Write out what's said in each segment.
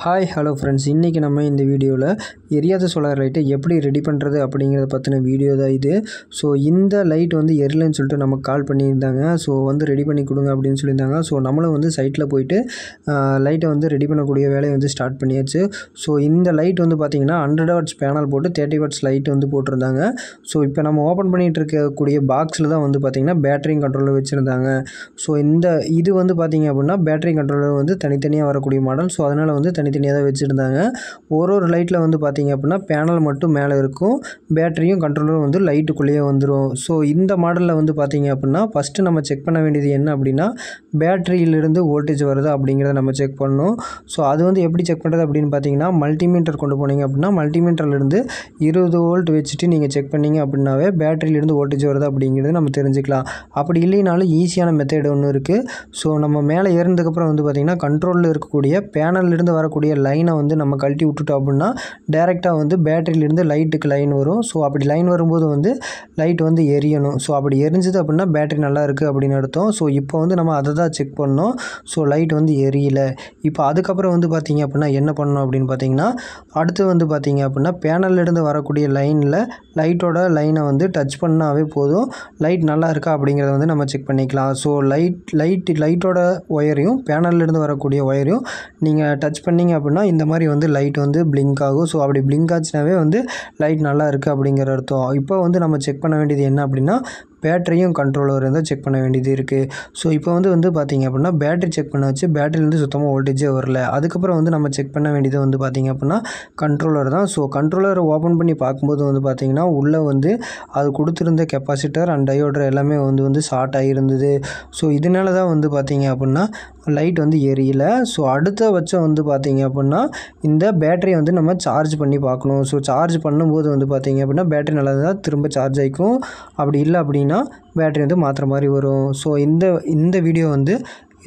Hi hello friends, இன்றைக்கி நம்ம இந்த வீடியோவில் எரியாத சோலார் லைட்டை எப்படி ரெடி பண்ணுறது அப்படிங்கிறத பற்றின வீடியோ தான் இது. ஸோ இந்த லைட் வந்து எரியலன்னு சொல்லிட்டு நமக்கு கால் பண்ணியிருந்தாங்க. ஸோ வந்து ரெடி பண்ணி கொடுங்க அப்படின்னு சொல்லியிருந்தாங்க. ஸோ நம்மளும் வந்து சைட்டில் போயிட்டு லைட்டை வந்து ரெடி பண்ணக்கூடிய வேலையை வந்து ஸ்டார்ட் பண்ணியாச்சு. ஸோ இந்த லைட் வந்து பார்த்திங்கன்னா 100 வாட்ஸ் பேனல் போட்டு 30 வாட்ஸ் லைட் வந்து போட்டிருந்தாங்க. ஸோ இப்போ நம்ம ஓப்பன் பண்ணிகிட்டு இருக்கக்கூடிய பாக்ஸில் தான் வந்து பார்த்திங்கன்னா பேட்டரியும் கண்ட்ரோலர் வச்சுருந்தாங்க. ஸோ இது வந்து பார்த்திங்க அப்படின்னா பேட்டரி கண்ட்ரோலர் வந்து தனித்தனியாக வரக்கூடிய மாடல். ஸோ அதனால் வந்து தனித்தனியாக தான் வச்சுருந்தாங்க. ஒரு லைட்டில் வந்து பார்த்திங்க அப்படின்னா பேனல் மட்டும் மேலே இருக்கும், பேட்டரியும் கண்ட்ரோலரும் வந்து லைட்டுக்குள்ளேயே வந்துடும். ஸோ இந்த மாடலில் வந்து பார்த்திங்க அப்படின்னா ஃபஸ்ட்டு நம்ம செக் பண்ண வேண்டியது என்ன அப்படின்னா பேட்டரியிலிருந்து வோல்டேஜ் வருதா அப்படிங்கிறத நம்ம செக் பண்ணணும். ஸோ அது வந்து எப்படி செக் பண்ணுறது அப்படின்னு பார்த்தீங்கன்னா மல்டிமீட்டர் கொண்டு போனீங்க அப்படின்னா மல்டிமீட்டர்லேருந்து 20 வோல்ட் வச்சுட்டு நீங்கள் செக் பண்ணிங்க அப்படின்னாவே பேட்டரியிலேருந்து வோல்டேஜ் வருதா அப்படிங்கிறது நம்ம தெரிஞ்சுக்கலாம். அப்படி இல்லைனாலும் ஈஸியான மெத்தட் ஒன்று இருக்குது. ஸோ நம்ம மேலே ஏறினதுக்கப்புறம் வந்து பார்த்திங்கன்னா கண்ட்ரோலில் இருக்கக்கூடிய பேனல்லேருந்து வரக்கூடிய லைனை வந்து நம்ம கழட்டி விட்டுட்டோம் அப்படின்னா டேரெக்டாக வந்து பேட்டரியிலேருந்து லைட்டுக்கு லைன் வரும். ஸோ அப்படி லைன் வரும்போது வந்து லைட் வந்து எரியணும். ஸோ அப்படி எரிஞ்சது அப்படின்னா பேட்டரி நல்லா இருக்குது அப்படின்னு அர்த்தம். ஸோ இப்போ வந்து நம்ம அதை தான் செக் பண்ணோம். ஸோ லைட் வந்து எரியல. இப்போ அதுக்கப்புறம் வந்து பார்த்திங்க அப்படின்னா என்ன பண்ணணும் அப்படின்னு பார்த்தீங்கன்னா அடுத்து வந்து பார்த்திங்க அப்படின்னா பேனல்லேருந்து வரக்கூடிய லைனில் லைட்டோட லைனை வந்து டச் பண்ணாவே போதும், லைட் நல்லா இருக்கா அப்படிங்கிறத வந்து நம்ம செக் பண்ணிக்கலாம். ஸோ லைட்டோட ஒயரையும் பேனல்லேருந்து வரக்கூடிய ஒயரையும் நீங்கள் டச் பண்ணிங்க அப்படின்னா இந்த மாதிரி வந்து லைட் வந்து பிளிங்க் ஆகும். ஸோ அப்படி பிளிங்க் ஆச்சுனாவே வந்து லைட் நல்லா இருக்குது அப்படிங்கிற அர்த்தம். இப்போ வந்து நம்ம செக் பண்ண வேண்டியது என்ன அப்படின்னா பேட்டரியும் கண்ட்ரோலர் இருந்தால் செக் பண்ண வேண்டியது இருக்குது. ஸோ இப்போ வந்து பார்த்திங்க அப்படின்னா பேட்டரி செக் பண்ண வச்சு பேட்டரியிலேருந்து சுத்தமாக வோல்டேஜே வரல. அதுக்கப்புறம் வந்து நம்ம செக் பண்ண வேண்டியது வந்து பார்த்திங்க அப்படின்னா கண்ட்ரோலர் தான். ஸோ கண்ட்ரோலரை ஓப்பன் பண்ணி பார்க்கும்போது வந்து பார்த்திங்கன்னா உள்ளே வந்து அது கொடுத்துருந்த கெப்பாசிட்டர் அண்ட் டயோடர் எல்லாமே வந்து ஷார்ட் ஆகியிருந்தது. ஸோ இதனால தான் வந்து பார்த்திங்க அப்படின்னா லைட் வந்து எரியல. ஸோ அடுத்த பட்சம் வந்து பார்த்திங்க அப்படின்னா இந்த பேட்டரியை வந்து நம்ம சார்ஜ் பண்ணி பார்க்கணும். ஸோ சார்ஜ் பண்ணும்போது வந்து பார்த்திங்க அப்படின்னா பேட்டரி நல்லா தான் திரும்ப சார்ஜ் ஆகிக்கும். அப்படி இல்லை அப்படின்னா பேட்டரி வந்து மாற்றுற மாதிரி வரும். ஸோ இந்த வீடியோ வந்து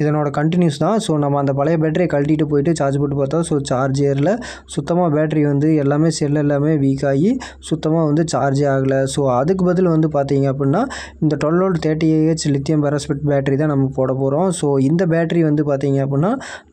இதனோட கண்டினியூஸ் தான். ஸோ நம்ம அந்த பழைய பேட்டரியை கழட்டிட்டு போயிட்டு சார்ஜ் போட்டு பார்த்தோம். ஸோ சார்ஜ் ஏறல, சுத்தமாக பேட்டரி வந்து எல்லாமே செல் எல்லாமே வீக் ஆகி சுத்தமாக வந்து சார்ஜே ஆகலை. ஸோ அதுக்கு பதில் வந்து பார்த்திங்க அப்படின்னா இந்த 12 வோல்ட் 30Ah லித்தியம் பெரோஸ்பேட் பேட்டரி தான் நம்ம போட போகிறோம். ஸோ இந்த பேட்டரி வந்து பார்த்திங்க அப்படின்னா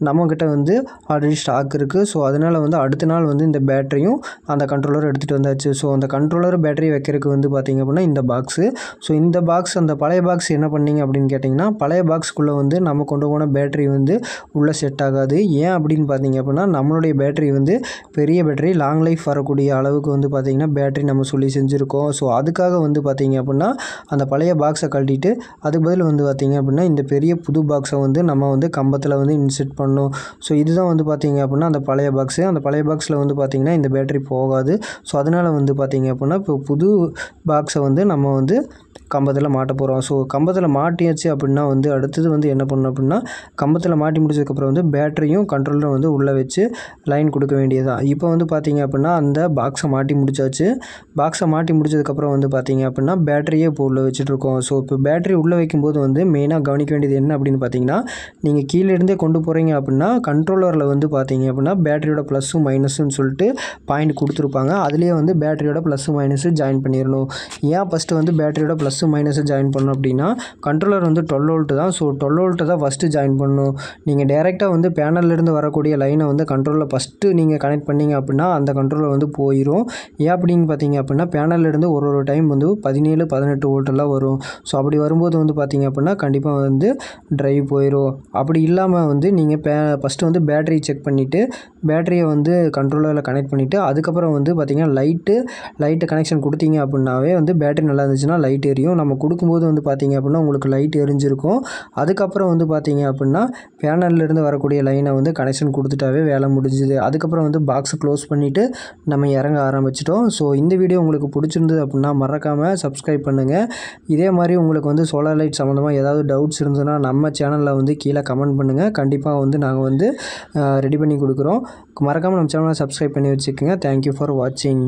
நம்மக்கிட்ட வந்து ஆல்ரெடி ஸ்டாக் இருக்குது. ஸோ அதனால் வந்து அடுத்த நாள் வந்து இந்த பேட்டரியும் அந்த கண்ட்ரோலரும் எடுத்துகிட்டு வந்தாச்சு. ஸோ அந்த கண்ட்ரோலர் பேட்டரி வைக்கிறதுக்கு வந்து பார்த்திங்க அப்படின்னா இந்த பாக்ஸு. ஸோ இந்த பாக்ஸ் அந்த பழைய பாக்ஸ் என்ன பண்ணிங்க அப்படின்னு கேட்டிங்கன்னா பழைய பாக்ஸ்க்குள்ளே வந்து நம்ம கொண்டு போன பேட்டரி வந்து உள்ளே செட் ஆகாது. ஏன் அப்படின்னு பார்த்தீங்க அப்படின்னா நம்மளுடைய பேட்டரி வந்து பெரிய பேட்டரி லாங் லைஃப் வரக்கூடிய அளவுக்கு வந்து பார்த்திங்கன்னா பேட்டரி நம்ம சொல்லி செஞ்சுருக்கோம். ஸோ அதுக்காக வந்து பார்த்திங்க அப்படின்னா அந்த பழைய பாக்ஸை கழட்டிட்டு அதுக்கு பதில் வந்து பார்த்திங்க அப்படின்னா இந்த பெரிய புது பாக்ஸை வந்து நம்ம வந்து கம்பத்தில் வந்து இன்செர்ட் பண்ணணும். ஸோ இதுதான் வந்து பார்த்திங்க அப்படின்னா அந்த பழைய பாக்ஸு. அந்த பழைய பாக்ஸில் வந்து பார்த்திங்கன்னா இந்த பேட்டரி போகாது. ஸோ அதனால் வந்து பார்த்திங்க அப்படின்னா இப்போ புது பாக்ஸை வந்து நம்ம வந்து கம்பத்தில் மாட்ட போகிறோம். ஸோ கம்பத்தில் மாட்டியாச்சு அப்படின்னா வந்து அடுத்தது வந்து என்ன பண்ணணும் அப்படின்னா கம்பத்தில் மாட்டி முடிச்சதுக்கப்புறம் வந்து பேட்டரியும் கண்ட்ரோலரும் வந்து உள்ளே வச்சு லைன் கொடுக்க வேண்டியதுதான். இப்போ வந்து பார்த்திங்க அப்படின்னா அந்த பாக்ஸை மாட்டி முடிச்சாச்சு. பாக்ஸை மாட்டி முடிச்சதுக்கப்புறம் வந்து பார்த்திங்க அப்படின்னா பேட்டரியே இப்போ உள்ளே வச்சுட்ருக்கோம். ஸோ இப்போ பேட்டரி உள்ளே வைக்கும்போது வந்து மெயினாக கவனிக்க வேண்டியது என்ன அப்படின்னு பார்த்தீங்கன்னா நீங்கள் கீழே இருந்தே கொண்டு போகிறீங்க அப்படின்னா கண்ட்ரோலரில் வந்து பார்த்திங்க அப்படின்னா பேட்டரியோட ப்ளஸ்ஸும் மைனஸுன்னு சொல்லிட்டு பாயிண்ட் கொடுத்துருப்பாங்க. அதுலேயே வந்து பேட்டரியோட ப்ளஸ்ஸும் மைனஸு ஜாயின் பண்ணிடணும். ஏன் ஃபஸ்ட்டு வந்து பேட்டரியோட ப்ளஸ் மைனஸை ஜாயின் பண்ணணும் அப்படின்னா கண்ட்ரோலர் வந்து 12 வோல்ட் தான். ஸோ 12 வோல்ட்டை தான் ஃபஸ்ட்டு ஜாயின் பண்ணணும். நீங்கள் டேரெக்டாக வந்து பேனல்லேருந்து வரக்கூடிய லைனை வந்து கண்ட்ரோலில் ஃபஸ்ட்டு நீங்கள் கனெக்ட் பண்ணிங்க அப்படின்னா அந்த கண்ட்ரோலில் வந்து போயிடும். ஏன் அப்படின்னு பார்த்தீங்க அப்படின்னா பேனல்லேருந்து ஒரு டைம் வந்து 17, 18 வோல்ட்டெல்லாம் வரும். ஸோ அப்படி வரும்போது வந்து பார்த்திங்க அப்படின்னா கண்டிப்பாக வந்து ட்ரைவ் போயிடும். அப்படி இல்லாமல் வந்து நீங்கள் ஃபஸ்ட்டு வந்து பேட்டரி செக் பண்ணிவிட்டு பேட்டரியை வந்து கண்ட்ரோலரில் கனெக்ட் பண்ணிவிட்டு அதுக்கப்புறம் வந்து பார்த்திங்கன்னா லைட்டு கனெக்ஷன் கொடுத்தீங்க அப்படின்னாவே வந்து பேட்டரி நல்லா இருந்துச்சுன்னா லைட் எரியும். நம்ம கொடுக்கும்போது வந்து பார்த்திங்க அப்படின்னா உங்களுக்கு லைட் எரிஞ்சிருக்கும். அதுக்கப்புறம் வந்து பார்த்திங்க அப்படின்னா பேனல்லேருந்து வரக்கூடிய லைனை வந்து கனெக்ஷன் கொடுத்துட்டாவே வேலை முடிஞ்சுது. அதுக்கப்புறம் வந்து பாக்ஸை க்ளோஸ் பண்ணிவிட்டு நம்ம இறங்க ஆரம்பிச்சிட்டோம். ஸோ இந்த வீடியோ உங்களுக்கு பிடிச்சிருந்தது அப்படின்னா மறக்காமல் சப்ஸ்கிரைப் பண்ணுங்கள். இதே மாதிரி உங்களுக்கு வந்து சோலார் லைட் சம்மந்தமாக ஏதாவது டவுட்ஸ் இருந்ததுன்னா நம்ம சேனலில் வந்து கீழே கமெண்ட் பண்ணுங்கள். கண்டிப்பாக வந்து நாங்கள் வந்து ரெடி பண்ணி கொடுக்குறோம். மறக்காமல் நம்ம சேனலை சப்ஸ்கிரைப் பண்ணி வச்சுக்கோங்க. தேங்க்யூ ஃபார் வாட்சிங்.